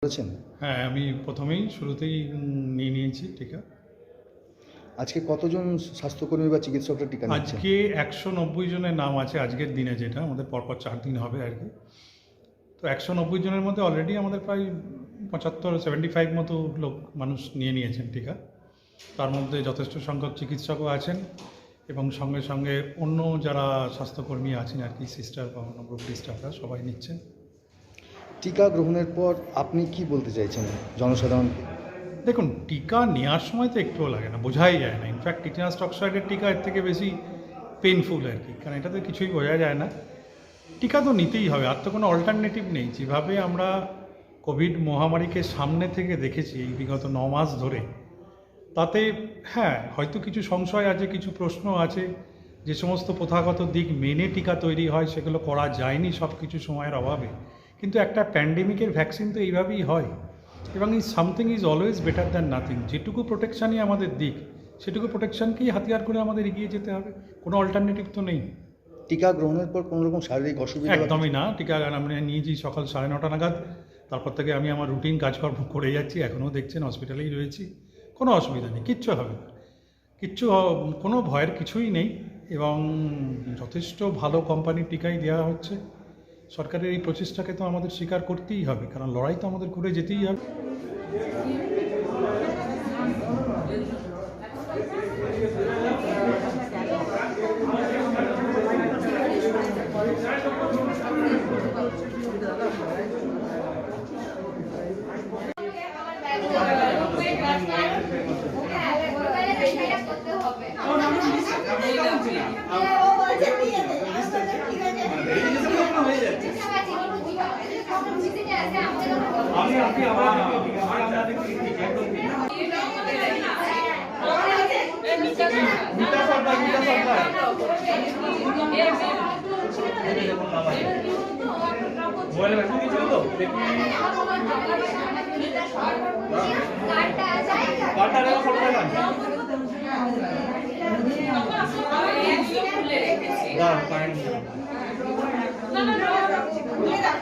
করেছেন? হ্যাঁ, আমি প্রথমেই শুরুতেই নিয়েছি টিকা। আজকে কতজন স্বাস্থ্যকর্মী বা চিকিৎসকরা টিকা নিচ্ছেন? আজকে ১৯০ জনের নাম আছে আজকের দিনে, যেটা আমাদের পরপর ৪ দিন হবে আর কি। তো ১৯০ জনের মধ্যে অলরেডি আমাদের প্রায় ৭৫ মতো মানুষ নিয়েছেন টিকা। তার মধ্যে যথেষ্ট সংখ্যক চিকিৎসকও আছেন এবং সঙ্গে সঙ্গে অন্য যারা স্বাস্থ্যকর্মী আছেন আর কি, সিস্টার বা অন্য গ্রুপ স্টাফরা সবাই নিচ্ছেন। টিকা গ্রহণের পর আপনি কি বলতে চাইছেন জনসাধারণকে? দেখুন, টিকা নেওয়ার সময় তো একটুও লাগে না, বোঝাই যায় না। ইনফ্যাক্ট টিটেনাস টক্সয়েডের টিকা এর থেকে বেশি পেইনফুল আর কি, কারণ এটাতে কিছুই বোঝা যায় না। টিকা তো নিতেই হবে, আর তো কোনো অল্টারনেটিভ নেই। যেভাবে আমরা কোভিড মহামারীকে সামনে থেকে দেখেছি এই বিগত ৯ মাস ধরে, তাতে হ্যাঁ হয়তো কিছু সংশয় আছে, কিছু প্রশ্ন আছে। যে সমস্ত প্রথাগত দিক মেনে টিকা তৈরি হয় সেগুলো করা যায়নি সব কিছু সময়ের অভাবে, কিন্তু একটা প্যান্ডেমিকের ভ্যাকসিন তো এইভাবেই হয়। এবং এই something is always better than nothing. যেটুকু প্রোটেকশানই আমাদের দিক, সেটুকু প্রোটেকশানকেই হাতিয়ার করে আমাদের এগিয়ে যেতে হবে, কোনো অল্টারনেটিভ তো নেই। টিকা গ্রহণের পর কোনো রকম শারীরিক অসুবিধা? একদমই না। টিকা আমরা নিয়েছি সকাল ৯:৩০ নাগাদ, তারপর থেকে আমি আমার রুটিন কাজকর্ম করে যাচ্ছি। এখনও দেখছেন হসপিটালেই রয়েছি, কোনো অসুবিধা নেই, কিচ্ছু হবে না, কোনো ভয়ের কিছুই নেই। এবং যথেষ্ট ভালো কোম্পানির টিকাই দেওয়া হচ্ছে। সরকারের এই প্রচেষ্টাকে তো আমাদের স্বীকার করতেই হবে, কারণ লড়াই তো আমাদের করে যেতেই হবে। না